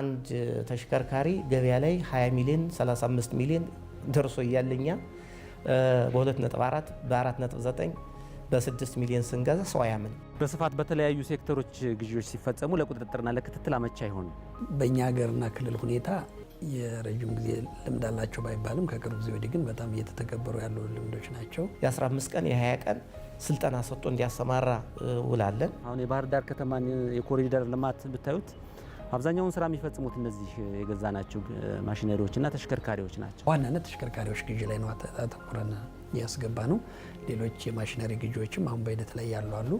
አንድ ተሽከርካሪ ገበያ ላይ 20 ሚሊዮን 35 ሚሊዮን ደርሶ እያለኛ በ2.4 በ4.9 በ6 ሚሊዮን ስንገዛ ሰው ያምን በስፋት በተለያዩ ሴክተሮች ግዢዎች ሲፈጸሙ ለቁጥጥርና ለክትትል አመቺ አይሆንም። በእኛ ሀገርና ክልል ሁኔታ የረጅም ጊዜ ልምድ አላቸው ባይባልም ከቅርብ ጊዜ ወዲህ ግን በጣም እየተተገበሩ ያሉ ልምዶች ናቸው። የ15 ቀን የ20 ቀን ስልጠና ሰጥቶ እንዲያሰማራ ውላለን። አሁን የባህር ዳር ከተማን የኮሪደር ልማት ብታዩት አብዛኛውን ስራ የሚፈጽሙት እነዚህ የገዛናቸው ማሽነሪዎችና ተሽከርካሪዎች ናቸው። ዋናነት ተሽከርካሪዎች ግዢ ላይ ነው አተኩረን ያስገባ ነው። ሌሎች የማሽነሪ ግዢዎችም አሁን በሂደት ላይ ያሉ አሉ።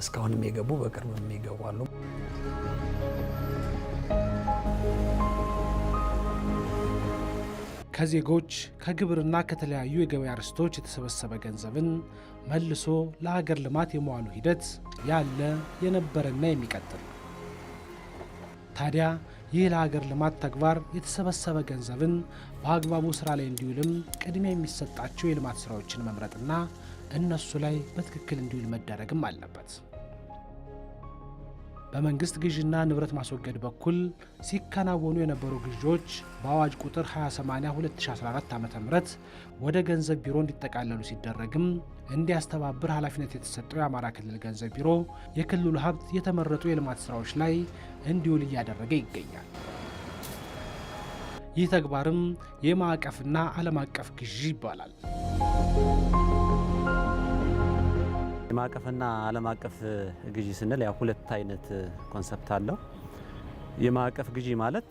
እስካሁንም የገቡ በቅርብም የሚገቡ አሉ። ከዜጎች ከግብርና ከተለያዩ የገበያ ርስቶች የተሰበሰበ ገንዘብን መልሶ ለሀገር ልማት የመዋሉ ሂደት ያለ የነበረና የሚቀጥል ነው። ታዲያ ይህ ለሀገር ልማት ተግባር የተሰበሰበ ገንዘብን በአግባቡ ስራ ላይ እንዲውልም ቅድሚያ የሚሰጣቸው የልማት ስራዎችን መምረጥና እነሱ ላይ በትክክል እንዲውል መደረግም አለበት። በመንግስት ግዥና ንብረት ማስወገድ በኩል ሲከናወኑ የነበሩ ግዢዎች በአዋጅ ቁጥር 20/80/2014 ዓ.ም ወደ ገንዘብ ቢሮ እንዲጠቃለሉ ሲደረግም እንዲያስተባብር ኃላፊነት የተሰጠው የአማራ ክልል ገንዘብ ቢሮ የክልሉ ሀብት የተመረጡ የልማት ስራዎች ላይ እንዲውል እያደረገ ይገኛል። ይህ ተግባርም የማዕቀፍና ዓለም አቀፍ ግዢ ይባላል። የማዕቀፍና ዓለም አቀፍ ግዢ ስንል ያው ሁለት አይነት ኮንሰፕት አለው። የማዕቀፍ ግዢ ማለት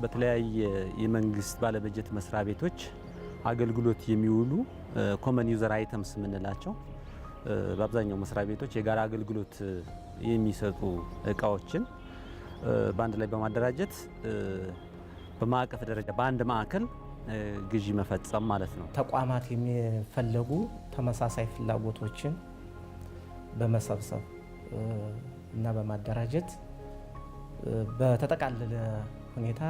በተለያየ የመንግስት ባለበጀት መስሪያ ቤቶች አገልግሎት የሚውሉ ኮመን ዩዘር አይተምስ የምንላቸው በአብዛኛው መስሪያ ቤቶች የጋራ አገልግሎት የሚሰጡ እቃዎችን በአንድ ላይ በማደራጀት በማዕቀፍ ደረጃ በአንድ ማዕከል ግዢ መፈጸም ማለት ነው። ተቋማት የሚፈለጉ ተመሳሳይ ፍላጎቶችን በመሰብሰብ እና በማደራጀት በተጠቃለለ ሁኔታ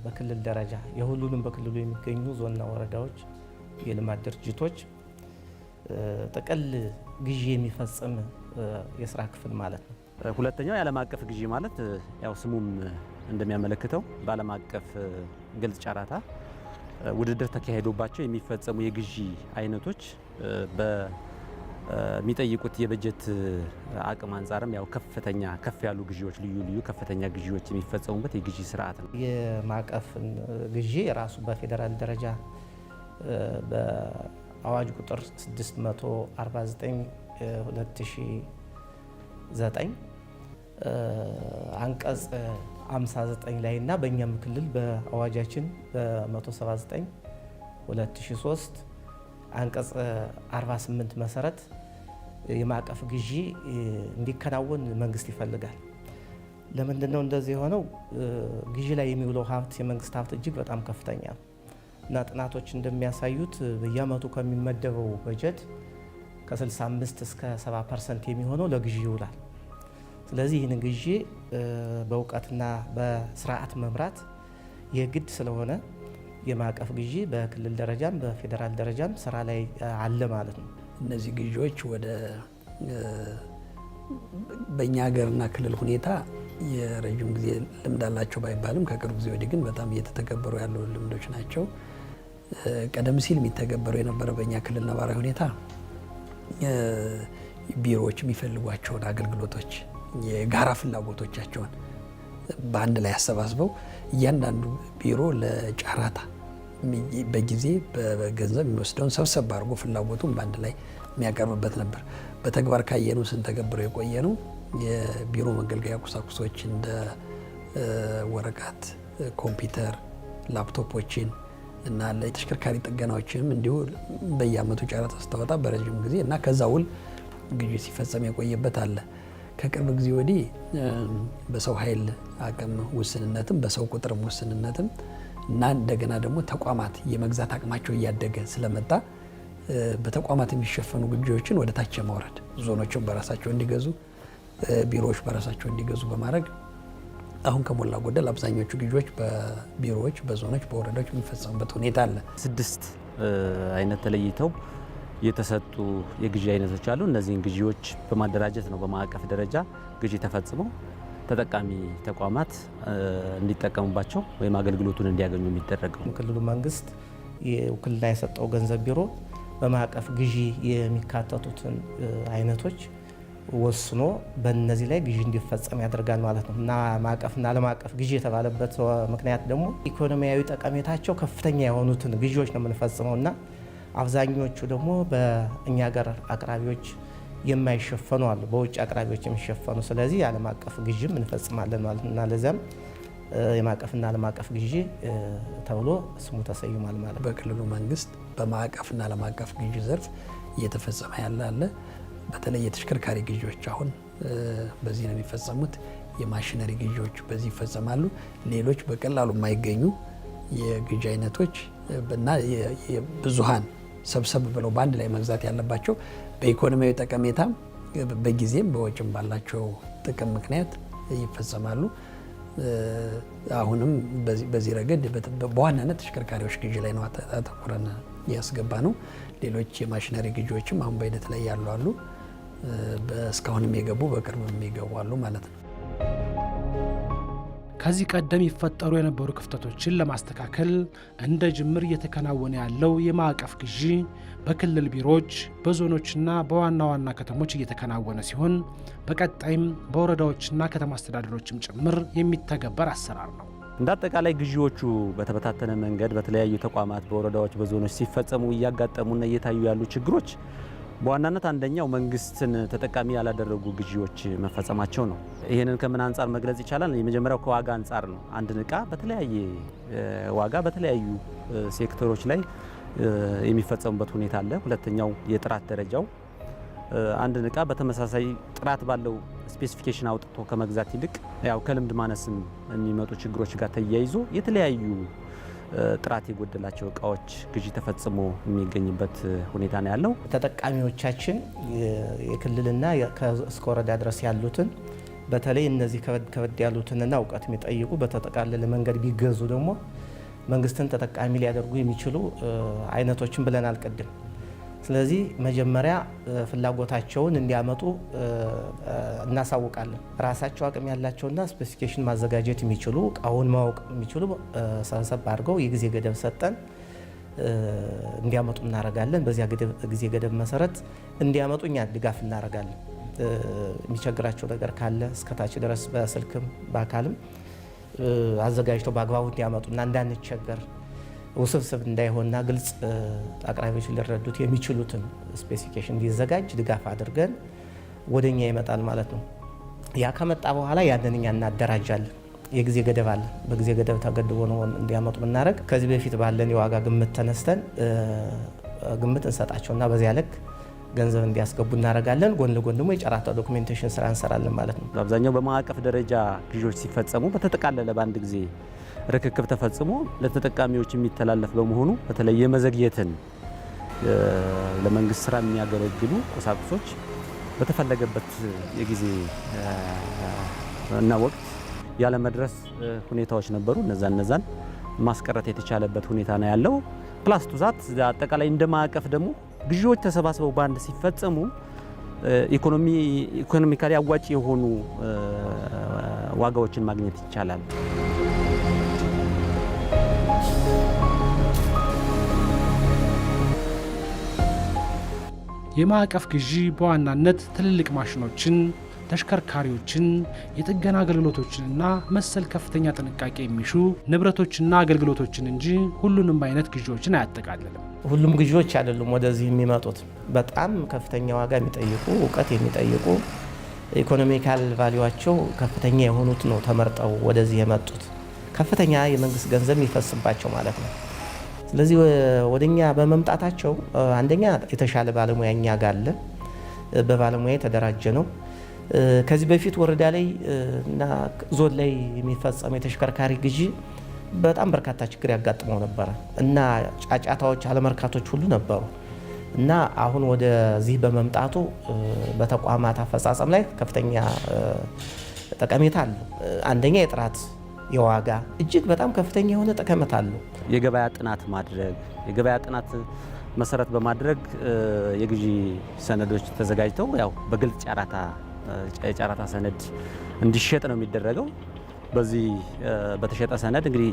በክልል ደረጃ የሁሉንም በክልሉ የሚገኙ ዞንና ወረዳዎች የልማት ድርጅቶች ጥቅል ግዢ የሚፈጽም የስራ ክፍል ማለት ነው። ሁለተኛው የዓለም አቀፍ ግዢ ማለት ያው ስሙም እንደሚያመለክተው በዓለም አቀፍ ግልጽ ጨረታ ውድድር ተካሂዶባቸው የሚፈጸሙ የግዢ አይነቶች በሚጠይቁት የበጀት አቅም አንጻርም ያው ከፍ ያሉ ግዢዎች ልዩ ከፍተኛ ግዢዎች የሚፈጸሙበት የግዢ ስርዓት ነው። የማዕቀፍን ግዢ ራሱ በፌዴራል ደረጃ በአዋጅ ቁጥር 649/2009 አንቀጽ 59 ላይ እና በእኛም ክልል በአዋጃችን በ179/2003 አንቀጽ 48 መሰረት የማዕቀፍ ግዢ እንዲከናወን መንግስት ይፈልጋል። ለምንድነው እንደዚህ የሆነው? ግዢ ላይ የሚውለው ሀብት የመንግስት ሀብት እጅግ በጣም ከፍተኛ ነው እና ጥናቶች እንደሚያሳዩት በየአመቱ ከሚመደበው በጀት ከ65 እስከ 70% የሚሆነው ለግዢ ይውላል። ስለዚህ ይህንን ግዢ በእውቀትና በስርዓት መምራት የግድ ስለሆነ የማዕቀፍ ግዢ በክልል ደረጃም በፌዴራል ደረጃም ስራ ላይ አለ ማለት ነው። እነዚህ ግዢዎች ወደ በእኛ ሀገርና ክልል ሁኔታ የረጅም ጊዜ ልምድ አላቸው ባይባልም ከቅርብ ጊዜ ወዲህ ግን በጣም እየተተገበሩ ያሉ ልምዶች ናቸው። ቀደም ሲል የሚተገበሩ የነበረ በእኛ ክልል ነባራዊ ሁኔታ ቢሮዎች የሚፈልጓቸውን አገልግሎቶች የጋራ ፍላጎቶቻቸውን በአንድ ላይ አሰባስበው እያንዳንዱ ቢሮ ለጨረታ በጊዜ በገንዘብ የሚወስደውን ሰብሰብ አድርጎ ፍላጎቱን በአንድ ላይ የሚያቀርብበት ነበር። በተግባር ካየነው ስንተገብረው የቆየ ነው። የቢሮ መገልገያ ቁሳቁሶች እንደ ወረቀት፣ ኮምፒውተር፣ ላፕቶፖችን እና ለተሽከርካሪ ጥገናዎችንም እንዲሁ በየአመቱ ጨረታ ስታወጣ በረጅም ጊዜ እና ከዛ ውል ግዢ ሲፈጸም የቆየበት አለ። ከቅርብ ጊዜ ወዲህ በሰው ኃይል አቅም ውስንነትም በሰው ቁጥርም ውስንነትም እና እንደገና ደግሞ ተቋማት የመግዛት አቅማቸው እያደገ ስለመጣ በተቋማት የሚሸፈኑ ግዢዎችን ወደ ታች ማውረድ፣ ዞኖችን በራሳቸው እንዲገዙ፣ ቢሮዎች በራሳቸው እንዲገዙ በማድረግ አሁን ከሞላ ጎደል አብዛኞቹ ግዢዎች በቢሮዎች፣ በዞኖች፣ በወረዳዎች የሚፈጸሙበት ሁኔታ አለ። 6 አይነት ተለይተው የተሰጡ የግዢ አይነቶች አሉ። እነዚህን ግዢዎች በማደራጀት ነው በማዕቀፍ ደረጃ ግዢ ተፈጽመው ተጠቃሚ ተቋማት እንዲጠቀሙባቸው ወይም አገልግሎቱን እንዲያገኙ የሚደረገው። ክልሉ መንግስት የውክልና የሰጠው ገንዘብ ቢሮ በማዕቀፍ ግዢ የሚካተቱትን አይነቶች ወስኖ በእነዚህ ላይ ግዢ እንዲፈጸም ያደርጋል ማለት ነው እና ማዕቀፍና ዓለም አቀፍ ግዢ የተባለበት ምክንያት ደግሞ ኢኮኖሚያዊ ጠቀሜታቸው ከፍተኛ የሆኑትን ግዢዎች ነው የምንፈጽመው እና አብዛኞቹ ደግሞ በእኛ ሀገር አቅራቢዎች የማይሸፈኑ አሉ፣ በውጭ አቅራቢዎች የሚሸፈኑ። ስለዚህ የዓለም አቀፍ ግዢም እንፈጽማለን ማለት ነው እና ለዚያም የማዕቀፍና ዓለም አቀፍ ግዢ ተብሎ ስሙ ተሰይሟል ማለት ነው። በክልሉ መንግስት በማዕቀፍና ዓለም አቀፍ ግዢ ዘርፍ እየተፈጸመ ያለ በተለይ የተሽከርካሪ ግዢዎች አሁን በዚህ ነው የሚፈጸሙት። የማሽነሪ ግዢዎች በዚህ ይፈጸማሉ። ሌሎች በቀላሉ የማይገኙ የግዢ አይነቶች እና ብዙሃን ሰብሰብ ብለው በአንድ ላይ መግዛት ያለባቸው በኢኮኖሚያዊ ጠቀሜታ በጊዜም በወጭም ባላቸው ጥቅም ምክንያት ይፈጸማሉ። አሁንም በዚህ ረገድ በዋናነት ተሽከርካሪዎች ግዢ ላይ ነው አተኩረን ያስገባ ነው። ሌሎች የማሽነሪ ግዢዎችም አሁን በሂደት ላይ ያሉ አሉ። እስካሁንም የገቡ በቅርብ የሚገቡ አሉ ማለት ነው። ከዚህ ቀደም ይፈጠሩ የነበሩ ክፍተቶችን ለማስተካከል እንደ ጅምር እየተከናወነ ያለው የማዕቀፍ ግዢ በክልል ቢሮዎች፣ በዞኖችና በዋና ዋና ከተሞች እየተከናወነ ሲሆን በቀጣይም በወረዳዎችና ከተማ አስተዳደሮችም ጭምር የሚተገበር አሰራር ነው። እንደ አጠቃላይ ግዢዎቹ በተበታተነ መንገድ በተለያዩ ተቋማት፣ በወረዳዎች፣ በዞኖች ሲፈጸሙ እያጋጠሙና እየታዩ ያሉ ችግሮች በዋናነት አንደኛው መንግስትን ተጠቃሚ ያላደረጉ ግዢዎች መፈጸማቸው ነው። ይህንን ከምን አንጻር መግለጽ ይቻላል? የመጀመሪያው ከዋጋ አንጻር ነው። አንድን እቃ በተለያየ ዋጋ በተለያዩ ሴክተሮች ላይ የሚፈጸሙበት ሁኔታ አለ። ሁለተኛው የጥራት ደረጃው አንድን እቃ በተመሳሳይ ጥራት ባለው ስፔሲፊኬሽን አውጥቶ ከመግዛት ይልቅ ያው ከልምድ ማነስም የሚመጡ ችግሮች ጋር ተያይዞ የተለያዩ ጥራት የጎደላቸው እቃዎች ግዢ ተፈጽሞ የሚገኝበት ሁኔታ ነው ያለው። ተጠቃሚዎቻችን የክልልና እስከ ወረዳ ድረስ ያሉትን በተለይ እነዚህ ከበድ ያሉትንና እውቀት የሚጠይቁ በተጠቃለለ መንገድ ቢገዙ ደግሞ መንግስትን ተጠቃሚ ሊያደርጉ የሚችሉ አይነቶችን ብለናል ቅድም። ስለዚህ መጀመሪያ ፍላጎታቸውን እንዲያመጡ እናሳውቃለን። ራሳቸው አቅም ያላቸውና ስፔሲፊኬሽን ማዘጋጀት የሚችሉ እቃውን ማወቅ የሚችሉ ሰብሰብ አድርገው የጊዜ ገደብ ሰጠን እንዲያመጡ እናደርጋለን። በዚያ ጊዜ ገደብ መሰረት እንዲያመጡ እኛ ድጋፍ እናደርጋለን። የሚቸግራቸው ነገር ካለ እስከታች ድረስ በስልክም በአካልም አዘጋጅተው በአግባቡ እንዲያመጡና እንዳንቸገር ውስብስብ እንዳይሆንና ግልጽ አቅራቢዎች ሊረዱት የሚችሉትን ስፔሲፊኬሽን እንዲዘጋጅ ድጋፍ አድርገን ወደኛ ይመጣል ማለት ነው። ያ ከመጣ በኋላ ያንን እኛ እናደራጃለን። የጊዜ ገደብ አለ። በጊዜ ገደብ ተገድቦ ነው እንዲያመጡ ብናደርግ ከዚህ በፊት ባለን የዋጋ ግምት ተነስተን ግምት እንሰጣቸውና በዚያ ልክ ገንዘብ እንዲያስገቡ እናደርጋለን። ጎን ለጎን ደግሞ የጨረታ ዶክሜንቴሽን ስራ እንሰራለን ማለት ነው። በአብዛኛው በማዕቀፍ ደረጃ ግዢዎች ሲፈጸሙ በተጠቃለለ በአንድ ጊዜ ርክክብ ተፈጽሞ ለተጠቃሚዎች የሚተላለፍ በመሆኑ በተለይ የመዘግየትን ለመንግስት ስራ የሚያገለግሉ ቁሳቁሶች በተፈለገበት የጊዜ እና ወቅት ያለመድረስ ሁኔታዎች ነበሩ። እነዛን ማስቀረት የተቻለበት ሁኔታ ነው ያለው። ፕላስ ቱዛት አጠቃላይ እንደ ማዕቀፍ ደግሞ ግዢዎች ተሰባስበው በአንድ ሲፈጸሙ ኢኮኖሚካሊ አዋጪ የሆኑ ዋጋዎችን ማግኘት ይቻላል። የማዕቀፍ ግዢ በዋናነት ትልልቅ ማሽኖችን፣ ተሽከርካሪዎችን፣ የጥገና አገልግሎቶችንና መሰል ከፍተኛ ጥንቃቄ የሚሹ ንብረቶችና አገልግሎቶችን እንጂ ሁሉንም አይነት ግዢዎችን አያጠቃልልም። ሁሉም ግዢዎች አይደሉም ወደዚህ የሚመጡት። በጣም ከፍተኛ ዋጋ የሚጠይቁ እውቀት የሚጠይቁ ኢኮኖሚካል ቫሊዋቸው ከፍተኛ የሆኑት ነው ተመርጠው ወደዚህ የመጡት። ከፍተኛ የመንግስት ገንዘብ የሚፈስባቸው ማለት ነው። ስለዚህ ወደኛ በመምጣታቸው አንደኛ የተሻለ ባለሙያ እኛ ጋር አለ። በባለሙያ የተደራጀ ነው። ከዚህ በፊት ወረዳ ላይ እና ዞን ላይ የሚፈጸም የተሽከርካሪ ግዢ በጣም በርካታ ችግር ያጋጥመው ነበረ እና ጫጫታዎች፣ አለመርካቶች ሁሉ ነበሩ እና አሁን ወደዚህ በመምጣቱ በተቋማት አፈጻጸም ላይ ከፍተኛ ጠቀሜታ አለው። አንደኛ የጥራት የዋጋ እጅግ በጣም ከፍተኛ የሆነ ጠቀሜታ አለው። የገበያ ጥናት ማድረግ የገበያ ጥናት መሰረት በማድረግ የግዢ ሰነዶች ተዘጋጅተው ያው በግልጽ ጨረታ የጨረታ ሰነድ እንዲሸጥ ነው የሚደረገው። በዚህ በተሸጠ ሰነድ እንግዲህ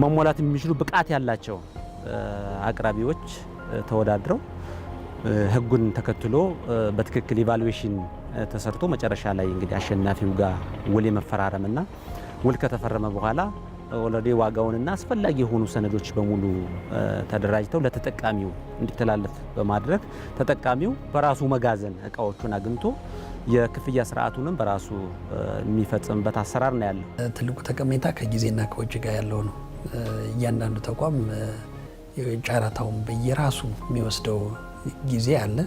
መሟላት የሚችሉ ብቃት ያላቸው አቅራቢዎች ተወዳድረው ህጉን ተከትሎ በትክክል ኢቫሉዌሽን ተሰርቶ መጨረሻ ላይ እንግዲህ አሸናፊው ጋር ውል የመፈራረምና ውል ከተፈረመ በኋላ ኦልሬዲ ዋጋውንና አስፈላጊ የሆኑ ሰነዶች በሙሉ ተደራጅተው ለተጠቃሚው እንዲተላለፍ በማድረግ ተጠቃሚው በራሱ መጋዘን እቃዎቹን አግኝቶ የክፍያ ስርዓቱንም በራሱ የሚፈጽምበት አሰራር ነው ያለው። ትልቁ ጠቀሜታ ከጊዜና ከወጪ ጋር ያለው ነው። እያንዳንዱ ተቋም ጨረታውን በየራሱ የሚወስደው ጊዜ አለ።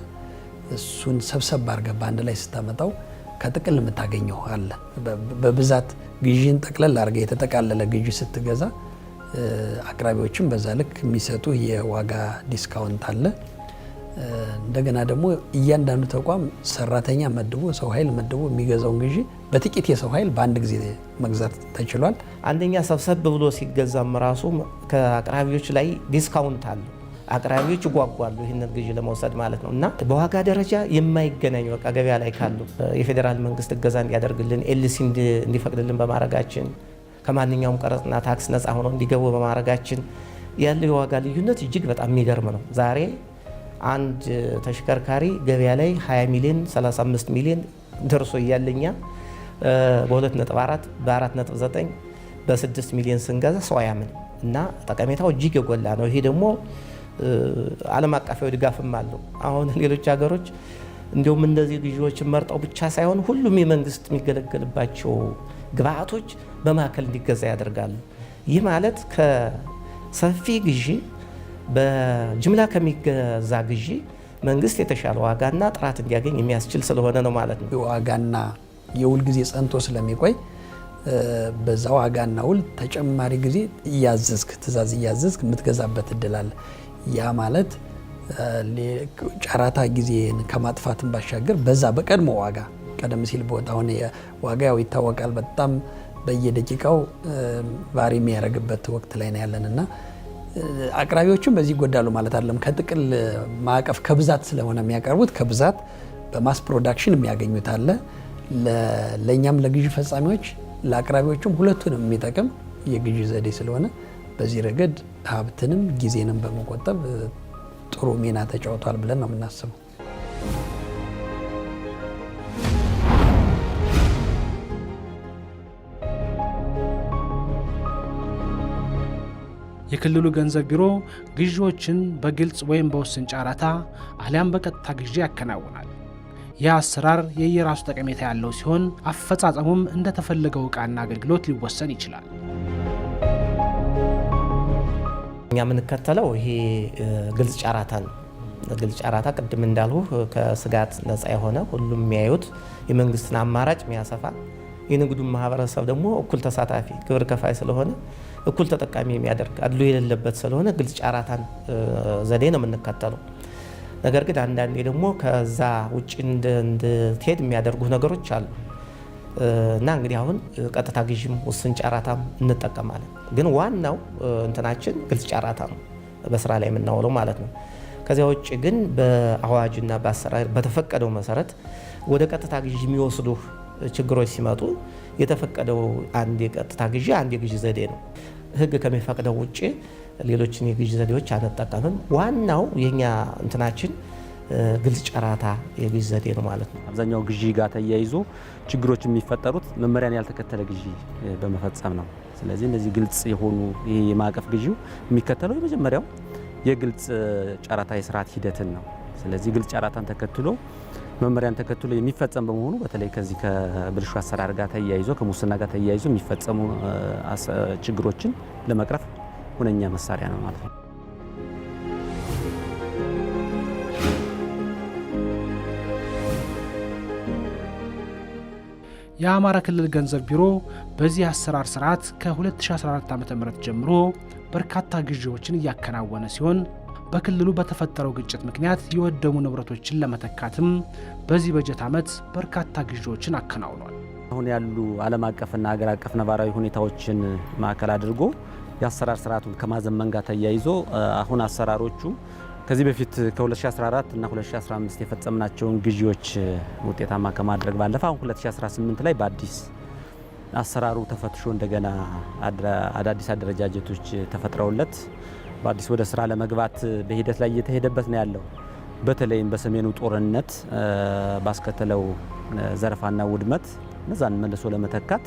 እሱን ሰብሰብ አድርገህ በአንድ ላይ ስታመጣው ከጥቅል የምታገኘው አለ። በብዛት ግዢን ጠቅለል አድርገህ የተጠቃለለ ግዢ ስትገዛ አቅራቢዎችም በዛ ልክ የሚሰጡ የዋጋ ዲስካውንት አለ። እንደገና ደግሞ እያንዳንዱ ተቋም ሰራተኛ መድቦ ሰው ኃይል መድቦ የሚገዛውን ግዢ በጥቂት የሰው ኃይል በአንድ ጊዜ መግዛት ተችሏል። አንደኛ ሰብሰብ ብሎ ሲገዛም ራሱ ከአቅራቢዎች ላይ ዲስካውንት አለ። አቅራቢዎች ይጓጓሉ ይህንን ግዢ ለመውሰድ ማለት ነው። እና በዋጋ ደረጃ የማይገናኝ በቃ ገበያ ላይ ካሉ የፌዴራል መንግስት እገዛ እንዲያደርግልን ኤልሲ እንዲፈቅድልን በማድረጋችን ከማንኛውም ቀረጥና ታክስ ነፃ ሆነው እንዲገቡ በማድረጋችን ያለው የዋጋ ልዩነት እጅግ በጣም የሚገርም ነው። ዛሬ አንድ ተሽከርካሪ ገበያ ላይ 20 ሚሊዮን 35 ሚሊዮን ደርሶ እያለኛ በ2.4 በ4.9 በ6 ሚሊዮን ስንገዛ ሰው ያምን እና ጠቀሜታው እጅግ የጎላ ነው። ይሄ ደግሞ ዓለም አቀፋዊ ድጋፍም አለው። አሁን ሌሎች ሀገሮች እንዲሁም እንደዚህ ግዢዎችን መርጠው ብቻ ሳይሆን ሁሉም የመንግስት የሚገለገልባቸው ግብአቶች በማዕከል እንዲገዛ ያደርጋሉ። ይህ ማለት ከሰፊ ግዢ በጅምላ ከሚገዛ ግዢ መንግስት የተሻለ ዋጋና ጥራት እንዲያገኝ የሚያስችል ስለሆነ ነው ማለት ነው። ዋጋና የውል ጊዜ ጸንቶ ስለሚቆይ በዛ ዋጋና ውል ተጨማሪ ጊዜ እያዘዝክ ትእዛዝ እያዘዝክ የምትገዛበት እድል አለ። ያ ማለት ጨረታ ጊዜን ከማጥፋትን ባሻገር በዛ በቀድሞ ዋጋ ቀደም ሲል በወጣውን ዋጋ ያው ይታወቃል። በጣም በየደቂቃው ቫሪ የሚያደርግበት ወቅት ላይ ነው ያለንና አቅራቢዎችም በዚህ ይጎዳሉ ማለት አይደለም። ከጥቅል ማዕቀፍ ከብዛት ስለሆነ የሚያቀርቡት ከብዛት በማስ ፕሮዳክሽን የሚያገኙት አለ። ለእኛም ለግዢ ፈጻሚዎች ለአቅራቢዎችም ሁለቱንም የሚጠቅም የግዢ ዘዴ ስለሆነ በዚህ ረገድ ሀብትንም ጊዜንም በመቆጠብ ጥሩ ሚና ተጫውቷል ብለን ነው የምናስበው። የክልሉ ገንዘብ ቢሮ ግዢዎችን በግልጽ ወይም በውስን ጨረታ አሊያም በቀጥታ ግዢ ያከናውናል። ይህ አሰራር የየራሱ ጠቀሜታ ያለው ሲሆን አፈጻጸሙም እንደተፈለገው ዕቃና አገልግሎት ሊወሰን ይችላል። እኛ የምንከተለው ይሄ ግልጽ ጨረታ ነው። ግልጽ ጨረታ ቅድም እንዳልሁ ከስጋት ነፃ የሆነ ሁሉም የሚያዩት የመንግስትን አማራጭ የሚያሰፋ የንግዱን ማህበረሰብ ደግሞ እኩል ተሳታፊ ግብር ከፋይ ስለሆነ እኩል ተጠቃሚ የሚያደርግ አድሎ የሌለበት ስለሆነ ግልጽ ጨረታን ዘዴ ነው የምንከተለው። ነገር ግን አንዳንዴ ደግሞ ከዛ ውጭ እንድትሄድ የሚያደርጉ ነገሮች አሉ እና እንግዲህ አሁን ቀጥታ ግዢም ውስን ጨረታም እንጠቀማለን። ግን ዋናው እንትናችን ግልጽ ጨረታ ነው በስራ ላይ የምናውለው ማለት ነው። ከዚያ ውጭ ግን በአዋጅና በአሰራር በተፈቀደው መሰረት ወደ ቀጥታ ግዢ የሚወስዱ ችግሮች ሲመጡ የተፈቀደው አንድ የቀጥታ ግዢ አንድ የግዢ ዘዴ ነው። ህግ ከሚፈቅደው ውጭ ሌሎችን የግዢ ዘዴዎች አንጠቀምም። ዋናው የኛ እንትናችን ግልጽ ጨረታ የግዢ ዘዴ ነው ማለት ነው። አብዛኛው ግዢ ጋር ተያይዞ ችግሮች የሚፈጠሩት መመሪያን ያልተከተለ ግዢ በመፈጸም ነው። ስለዚህ እነዚህ ግልጽ የሆኑ ይሄ የማዕቀፍ ግዢው የሚከተለው የመጀመሪያው የግልጽ ጨረታ የስርዓት ሂደትን ነው። ስለዚህ ግልጽ ጨረታን ተከትሎ መመሪያን ተከትሎ የሚፈጸም በመሆኑ በተለይ ከዚህ ከብልሹ አሰራር ጋር ተያይዞ ከሙስና ጋር ተያይዞ የሚፈጸሙ ችግሮችን ለመቅረፍ ሁነኛ መሳሪያ ነው ማለት ነው። የአማራ ክልል ገንዘብ ቢሮ በዚህ አሰራር ስርዓት ከ2014 ዓ.ም ጀምሮ በርካታ ግዢዎችን እያከናወነ ሲሆን በክልሉ በተፈጠረው ግጭት ምክንያት የወደሙ ንብረቶችን ለመተካትም በዚህ በጀት ዓመት በርካታ ግዢዎችን አከናውኗል። አሁን ያሉ ዓለም አቀፍና ሀገር አቀፍ ነባራዊ ሁኔታዎችን ማዕከል አድርጎ የአሰራር ስርዓቱን ከማዘመን ጋር ተያይዞ አሁን አሰራሮቹ ከዚህ በፊት ከ2014 እና 2015 የፈጸምናቸውን ግዢዎች ውጤታማ ከማድረግ ባለፈ አሁን 2018 ላይ በአዲስ አሰራሩ ተፈትሾ እንደገና አዳዲስ አደረጃጀቶች ተፈጥረውለት በአዲስ ወደ ስራ ለመግባት በሂደት ላይ እየተሄደበት ነው ያለው። በተለይም በሰሜኑ ጦርነት ባስከተለው ዘረፋና ውድመት እነዛን መልሶ ለመተካት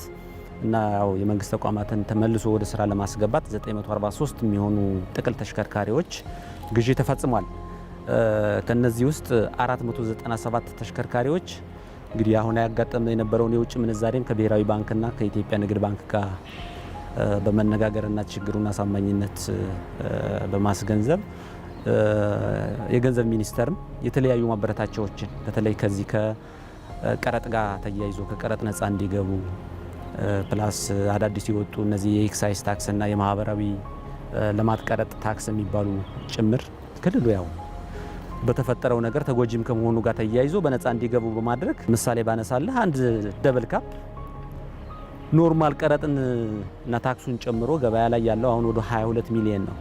እና ያው የመንግስት ተቋማትን ተመልሶ ወደ ስራ ለማስገባት 943 የሚሆኑ ጥቅል ተሽከርካሪዎች ግዢ ተፈጽሟል። ከነዚህ ውስጥ 497 ተሽከርካሪዎች እንግዲህ አሁን ያጋጠመ የነበረውን የውጭ ምንዛሬም ከብሔራዊ ባንክና ከኢትዮጵያ ንግድ ባንክ ጋር በመነጋገርና ችግሩን አሳማኝነት በማስገንዘብ የገንዘብ ሚኒስቴርም የተለያዩ ማበረታቻዎችን በተለይ ከዚህ ከቀረጥ ጋር ተያይዞ ከቀረጥ ነፃ እንዲገቡ ፕላስ አዳዲስ የወጡ እነዚህ የኤክሳይዝ ታክስ እና የማህበራዊ ልማት ቀረጥ ታክስ የሚባሉ ጭምር ክልሉ ያው በተፈጠረው ነገር ተጎጂም ከመሆኑ ጋር ተያይዞ በነፃ እንዲገቡ በማድረግ ምሳሌ ባነሳለህ አንድ ደብል ካፕ ኖርማል ቀረጥን እና ታክሱን ጨምሮ ገበያ ላይ ያለው አሁን ወደ 22 ሚሊዮን ነው።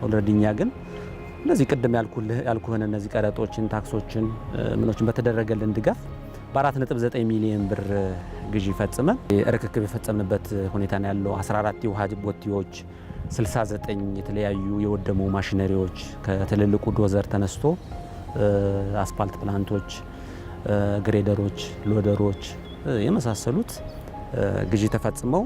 ኦልሬዲ እኛ ግን እነዚህ ቅድም ያልኩህን እነዚህ ቀረጦችን ታክሶችን ምኖችን በተደረገልን ድጋፍ በ4.9 ሚሊዮን ብር ግዢ ፈጽመን ርክክብ የፈጸምንበት ሁኔታ ነው ያለው። 14 የውሃ ቦቴዎች፣ 69 የተለያዩ የወደሙ ማሽነሪዎች ከትልልቁ ዶዘር ተነስቶ አስፓልት ፕላንቶች፣ ግሬደሮች፣ ሎደሮች የመሳሰሉት ግዢ ተፈጽመው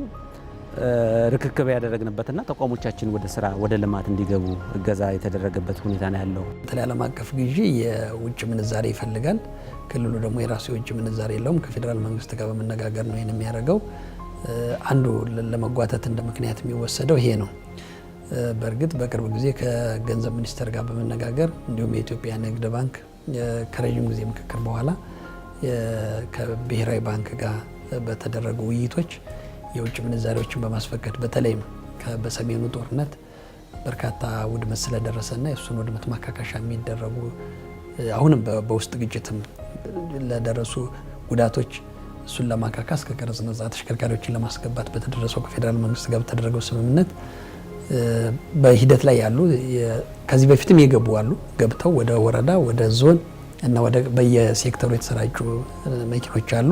ርክክብ ያደረግንበትና ተቋሞቻችን ወደ ስራ ወደ ልማት እንዲገቡ እገዛ የተደረገበት ሁኔታ ነው ያለው። በተለይ ዓለም አቀፍ ግዢ የውጭ ምንዛሬ ይፈልጋል። ክልሉ ደግሞ የራሱ የውጭ ምንዛሬ የለውም። ከፌዴራል መንግስት ጋር በመነጋገር ነው ይህን የሚያደርገው። አንዱ ለመጓተት እንደ ምክንያት የሚወሰደው ይሄ ነው። በእርግጥ በቅርብ ጊዜ ከገንዘብ ሚኒስቴር ጋር በመነጋገር እንዲሁም የኢትዮጵያ ንግድ ባንክ ከረዥም ጊዜ ምክክር በኋላ ከብሔራዊ ባንክ ጋር በተደረጉ ውይይቶች የውጭ ምንዛሬዎችን በማስፈቀድ በተለይም በሰሜኑ ጦርነት በርካታ ውድመት ስለደረሰና የእሱን ውድመት ማካካሻ የሚደረጉ አሁንም በውስጥ ግጭትም ለደረሱ ጉዳቶች እሱን ለማካካስ ከቀረጽ ነጻ ተሽከርካሪዎችን ለማስገባት በተደረሰው ከፌዴራል መንግስት ጋር በተደረገው ስምምነት በሂደት ላይ ያሉ ከዚህ በፊትም የገቡ አሉ። ገብተው ወደ ወረዳ ወደ ዞን እና ወደ በየሴክተሩ የተሰራጩ መኪኖች አሉ።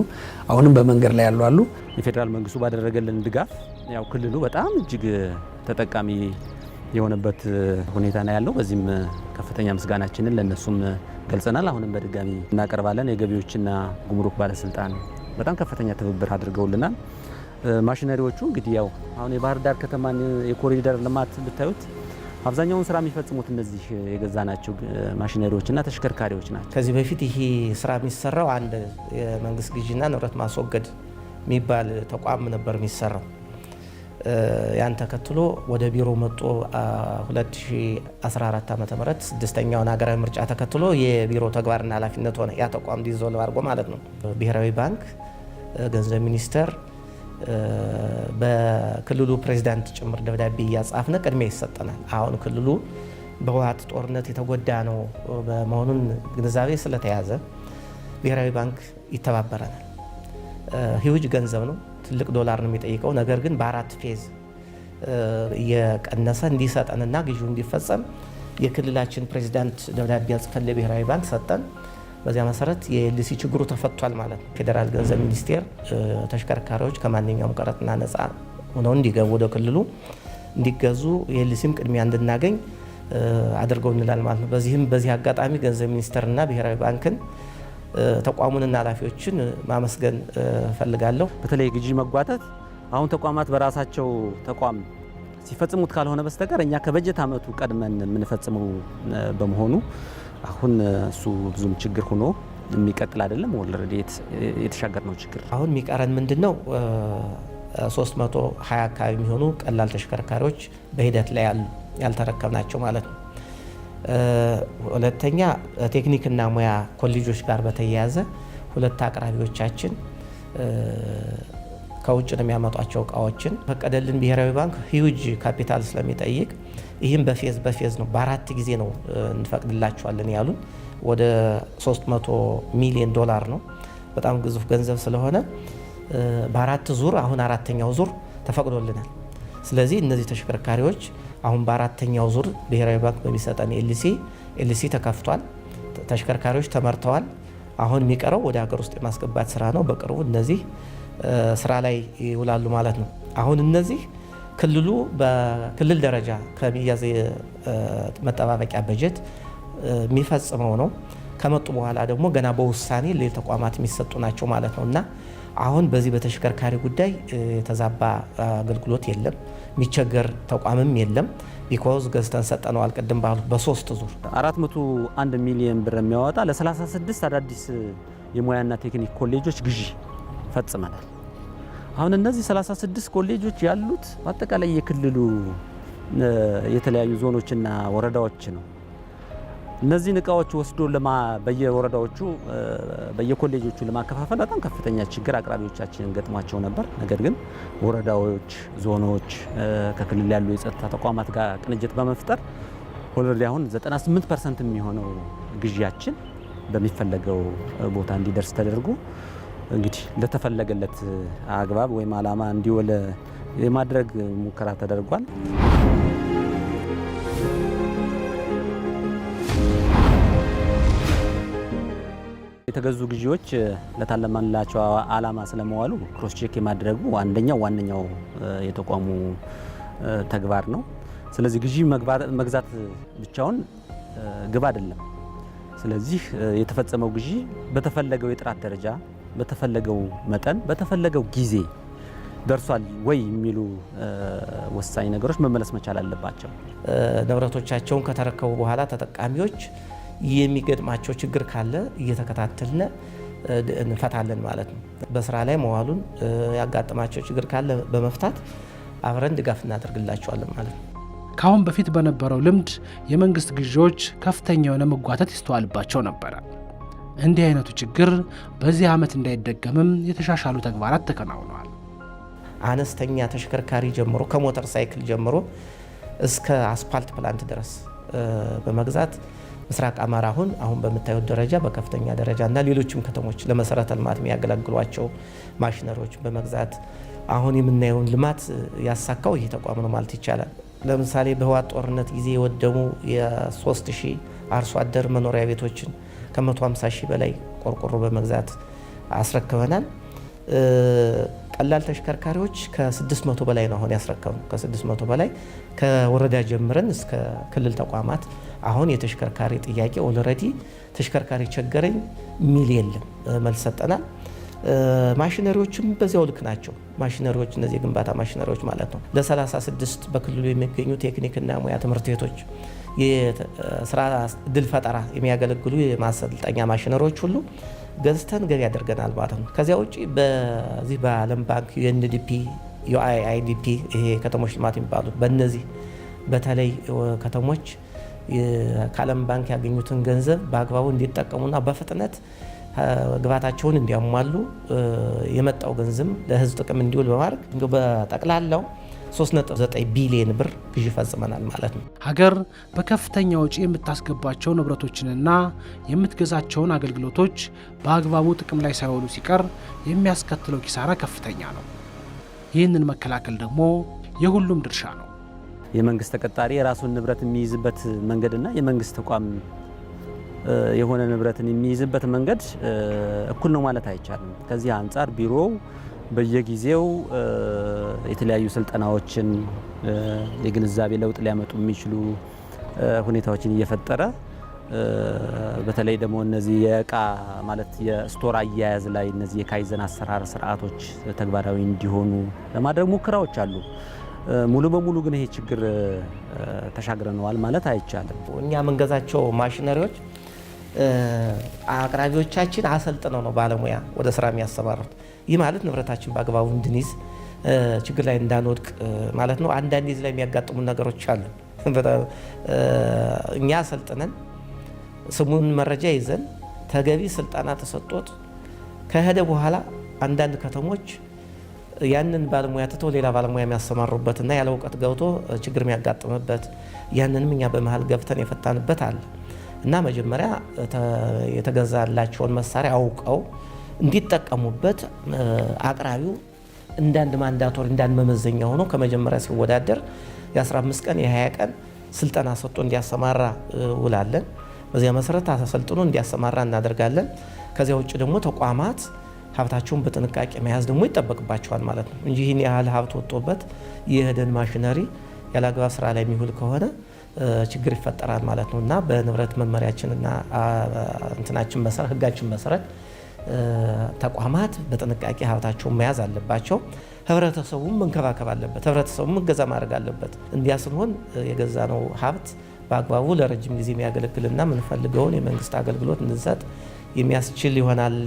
አሁንም በመንገድ ላይ ያሉ አሉ። የፌዴራል መንግስቱ ባደረገልን ድጋፍ ያው ክልሉ በጣም እጅግ ተጠቃሚ የሆነበት ሁኔታ ነው ያለው። በዚህም ከፍተኛ ምስጋናችንን ለነሱም ገልጸናል። አሁንም በድጋሚ እናቀርባለን። የገቢዎችና ጉምሩክ ባለስልጣን በጣም ከፍተኛ ትብብር አድርገውልናል። ማሽነሪዎቹ እንግዲህ ያው አሁን የባህር ዳር ከተማን የኮሪደር ልማት ብታዩት አብዛኛውን ስራ የሚፈጽሙት እነዚህ የገዛናቸው ማሽነሪዎችና ተሽከርካሪዎች ናቸው። ከዚህ በፊት ይሄ ስራ የሚሰራው አንድ የመንግስት ግዢና ንብረት ማስወገድ የሚባል ተቋም ነበር የሚሰራው። ያን ተከትሎ ወደ ቢሮ መጥቶ 2014 ዓ.ም ስድስተኛውን ሀገራዊ ምርጫ ተከትሎ የቢሮ ተግባርና ኃላፊነት ሆነ። ያ ተቋም ዲዞልቭ አድርጎ ማለት ነው። ብሔራዊ ባንክ፣ ገንዘብ ሚኒስቴር በክልሉ ፕሬዚዳንት ጭምር ደብዳቤ እያጻፍነ ቅድሚያ ይሰጠናል። አሁን ክልሉ በህወሓት ጦርነት የተጎዳ ነው በመሆኑን ግንዛቤ ስለተያዘ ብሔራዊ ባንክ ይተባበረናል። ሂውጅ ገንዘብ ነው፣ ትልቅ ዶላር ነው የሚጠይቀው። ነገር ግን በአራት ፌዝ እየቀነሰ እንዲሰጠንና ግዢው እንዲፈጸም የክልላችን ፕሬዚዳንት ደብዳቤ ጽፈን ለብሔራዊ ባንክ ሰጠን። በዚያ መሰረት የኤልሲ ችግሩ ተፈቷል ማለት ነው። ፌዴራል ገንዘብ ሚኒስቴር ተሽከርካሪዎች ከማንኛውም ቀረጥና ነፃ ሆነው እንዲገቡ ወደ ክልሉ እንዲገዙ የኤልሲም ቅድሚያ እንድናገኝ አድርገው እንላል ማለት ነው። በዚህ አጋጣሚ ገንዘብ ሚኒስቴርና ብሔራዊ ባንክን ተቋሙንና ኃላፊዎችን ማመስገን ፈልጋለሁ። በተለይ ግዢ መጓተት አሁን ተቋማት በራሳቸው ተቋም ሲፈጽሙት ካልሆነ በስተቀር እኛ ከበጀት ዓመቱ ቀድመን የምንፈጽመው በመሆኑ አሁን እሱ ብዙም ችግር ሆኖ የሚቀጥል አይደለም። ኦልሬዲ የተሻገርነው ችግር አሁን የሚቀረን ምንድነው? 320 አካባቢ የሚሆኑ ቀላል ተሽከርካሪዎች በሂደት ላይ ያልተረከብናቸው ማለት ነው። ሁለተኛ ቴክኒክና ሙያ ኮሌጆች ጋር በተያያዘ ሁለት አቅራቢዎቻችን ከውጭ ነው የሚያመጧቸው እቃዎችን ፈቀደልን ብሔራዊ ባንክ ሂውጅ ካፒታል ስለሚጠይቅ ይህም በፌዝ ነው፣ በአራት ጊዜ ነው እንፈቅድላቸዋለን ያሉን። ወደ 300 ሚሊዮን ዶላር ነው። በጣም ግዙፍ ገንዘብ ስለሆነ በአራት ዙር አሁን አራተኛው ዙር ተፈቅዶልናል። ስለዚህ እነዚህ ተሽከርካሪዎች አሁን በአራተኛው ዙር ብሔራዊ ባንክ በሚሰጠን ኤልሲ ኤልሲ ተከፍቷል። ተሽከርካሪዎች ተመርተዋል። አሁን የሚቀረው ወደ ሀገር ውስጥ የማስገባት ስራ ነው። በቅርቡ እነዚህ ስራ ላይ ይውላሉ ማለት ነው። አሁን እነዚህ ክልሉ በክልል ደረጃ ከሚያዝ መጠባበቂያ በጀት የሚፈጽመው ነው። ከመጡ በኋላ ደግሞ ገና በውሳኔ ለተቋማት የሚሰጡ ናቸው ማለት ነው እና አሁን በዚህ በተሽከርካሪ ጉዳይ የተዛባ አገልግሎት የለም፣ የሚቸገር ተቋምም የለም። ቢኮዝ ገዝተን ሰጠነዋል። ቅድም ባሉት በ3 ዙር 401 ሚሊዮን ብር የሚያወጣ ለ36 አዳዲስ የሙያና ቴክኒክ ኮሌጆች ግዢ ፈጽመናል። አሁን እነዚህ 36 ኮሌጆች ያሉት አጠቃላይ የክልሉ የተለያዩ ዞኖችና ወረዳዎች ነው። እነዚህን እቃዎች ወስዶ በየወረዳዎቹ በየኮሌጆቹ ለማከፋፈል በጣም ከፍተኛ ችግር አቅራቢዎቻችን ገጥሟቸው ነበር። ነገር ግን ወረዳዎች፣ ዞኖች ከክልል ያሉ የጸጥታ ተቋማት ጋር ቅንጅት በመፍጠር ኦልሬዲ አሁን 98% የሚሆነው ግዢያችን በሚፈለገው ቦታ እንዲደርስ ተደርጎ እንግዲህ ለተፈለገለት አግባብ ወይም ዓላማ እንዲውል የማድረግ ሙከራ ተደርጓል። የተገዙ ግዢዎች ለታለመላቸው ዓላማ ስለመዋሉ ክሮስ ቼክ የማድረጉ ዋነኛው የተቋሙ ተግባር ነው። ስለዚህ ግዢ መግዛት ብቻውን ግብ አይደለም። ስለዚህ የተፈጸመው ግዢ በተፈለገው የጥራት ደረጃ፣ በተፈለገው መጠን፣ በተፈለገው ጊዜ ደርሷል ወይ የሚሉ ወሳኝ ነገሮች መመለስ መቻል አለባቸው። ንብረቶቻቸውን ከተረከቡ በኋላ ተጠቃሚዎች የሚገጥማቸው ችግር ካለ እየተከታተልን እንፈታለን ማለት ነው። በስራ ላይ መዋሉን ያጋጠማቸው ችግር ካለ በመፍታት አብረን ድጋፍ እናደርግላቸዋለን ማለት ነው። ከአሁን በፊት በነበረው ልምድ የመንግስት ግዢዎች ከፍተኛ የሆነ መጓተት ይስተዋልባቸው ነበረ። እንዲህ አይነቱ ችግር በዚህ ዓመት እንዳይደገምም የተሻሻሉ ተግባራት ተከናውነዋል። አነስተኛ ተሽከርካሪ ጀምሮ ከሞተር ሳይክል ጀምሮ እስከ አስፓልት ፕላንት ድረስ በመግዛት ምስራቅ አማራ አሁን በምታዩት ደረጃ በከፍተኛ ደረጃ እና ሌሎችም ከተሞች ለመሰረተ ልማት የሚያገለግሏቸው ማሽነሪዎች በመግዛት አሁን የምናየውን ልማት ያሳካው ይህ ተቋም ነው ማለት ይቻላል። ለምሳሌ በህወሓት ጦርነት ጊዜ የወደሙ የ3000 አርሶ አደር መኖሪያ ቤቶችን ከ150,000 በላይ ቆርቆሮ በመግዛት አስረክበናል። ቀላል ተሽከርካሪዎች ከ600 በላይ ነው አሁን ያስረከቡ። ከ600 በላይ ከወረዳ ጀምረን እስከ ክልል ተቋማት አሁን የተሽከርካሪ ጥያቄ ኦልሬዲ ተሽከርካሪ ቸገረኝ ሚል የለም መልስ ሰጠናል። ማሽነሪዎችም በዚያው ልክ ናቸው። ማሽነሪዎች እነዚህ የግንባታ ማሽነሪዎች ማለት ነው። ለ36 በክልሉ የሚገኙ ቴክኒክና ሙያ ትምህርት ቤቶች የስራ እድል ፈጠራ የሚያገለግሉ የማሰልጠኛ ማሽነሪዎች ሁሉ ገዝተን ገቢ ያደርገናል ማለት ነው። ከዚያ ውጪ በዚህ በዓለም ባንክ ዩኤንዲፒ፣ ዩአይዲፒ ይሄ ከተሞች ልማት የሚባሉት በእነዚህ በተለይ ከተሞች ከዓለም ባንክ ያገኙትን ገንዘብ በአግባቡ እንዲጠቀሙና በፍጥነት ግባታቸውን እንዲያሟሉ የመጣው ገንዘብ ለሕዝብ ጥቅም እንዲውል በማድረግ በጠቅላላው 3.9 ቢሊዮን ብር ግዢ ፈጽመናል ማለት ነው። ሀገር በከፍተኛ ወጪ የምታስገባቸው ንብረቶችንና የምትገዛቸውን አገልግሎቶች በአግባቡ ጥቅም ላይ ሳይውሉ ሲቀር የሚያስከትለው ኪሳራ ከፍተኛ ነው። ይህንን መከላከል ደግሞ የሁሉም ድርሻ ነው። የመንግስት ተቀጣሪ የራሱን ንብረት የሚይዝበት መንገድና የመንግስት ተቋም የሆነ ንብረትን የሚይዝበት መንገድ እኩል ነው ማለት አይቻልም። ከዚህ አንጻር ቢሮው በየጊዜው የተለያዩ ስልጠናዎችን የግንዛቤ ለውጥ ሊያመጡ የሚችሉ ሁኔታዎችን እየፈጠረ በተለይ ደግሞ እነዚህ የእቃ ማለት የስቶር አያያዝ ላይ እነዚህ የካይዘን አሰራር ስርዓቶች ተግባራዊ እንዲሆኑ ለማድረግ ሙከራዎች አሉ። ሙሉ በሙሉ ግን ይሄ ችግር ተሻግረነዋል ማለት አይቻልም። እኛ የምንገዛቸው ማሽነሪዎች አቅራቢዎቻችን አሰልጥነው ነው ባለሙያ ወደ ስራ የሚያሰማሩት። ይህ ማለት ንብረታችን በአግባቡ እንድንይዝ ችግር ላይ እንዳንወድቅ ማለት ነው። አንዳንድ ዚህ ላይ የሚያጋጥሙ ነገሮች አሉ። እኛ አሰልጥነን ስሙን መረጃ ይዘን ተገቢ ስልጠና ተሰጥቶት ከሄደ በኋላ አንዳንድ ከተሞች ያንን ባለሙያ ትተው ሌላ ባለሙያ የሚያሰማሩበትና ያለ እውቀት ገብቶ ችግር የሚያጋጥምበት ያንንም እኛ በመሀል ገብተን የፈታንበት አለ እና መጀመሪያ የተገዛላቸውን መሳሪያ አውቀው እንዲጠቀሙበት አቅራቢው እንዳንድ ማንዳቶሪ እንዳንድ መመዘኛ ሆኖ ከመጀመሪያ ሲወዳደር የ15 ቀን የ20 ቀን ስልጠና ሰጥቶ እንዲያሰማራ ውላለን። በዚያ መሰረት አሰልጥኖ እንዲያሰማራ እናደርጋለን። ከዚያ ውጭ ደግሞ ተቋማት ሀብታቸውን በጥንቃቄ መያዝ ደግሞ ይጠበቅባቸዋል ማለት ነው እንጂ ይህን ያህል ሀብት ወጥቶበት የሄደን ማሽነሪ ያላግባብ ስራ ላይ የሚውል ከሆነ ችግር ይፈጠራል ማለት ነው እና በንብረት መመሪያችንና እንትናችን መሰረት ህጋችን መሰረት ተቋማት በጥንቃቄ ሀብታቸውን መያዝ አለባቸው። ህብረተሰቡም መንከባከብ አለበት። ህብረተሰቡም እገዛ ማድረግ አለበት። እንዲያ ስንሆን የገዛነው ሀብት በአግባቡ ለረጅም ጊዜ የሚያገለግልና የምንፈልገውን የመንግስት አገልግሎት እንድንሰጥ የሚያስችል ይሆናል።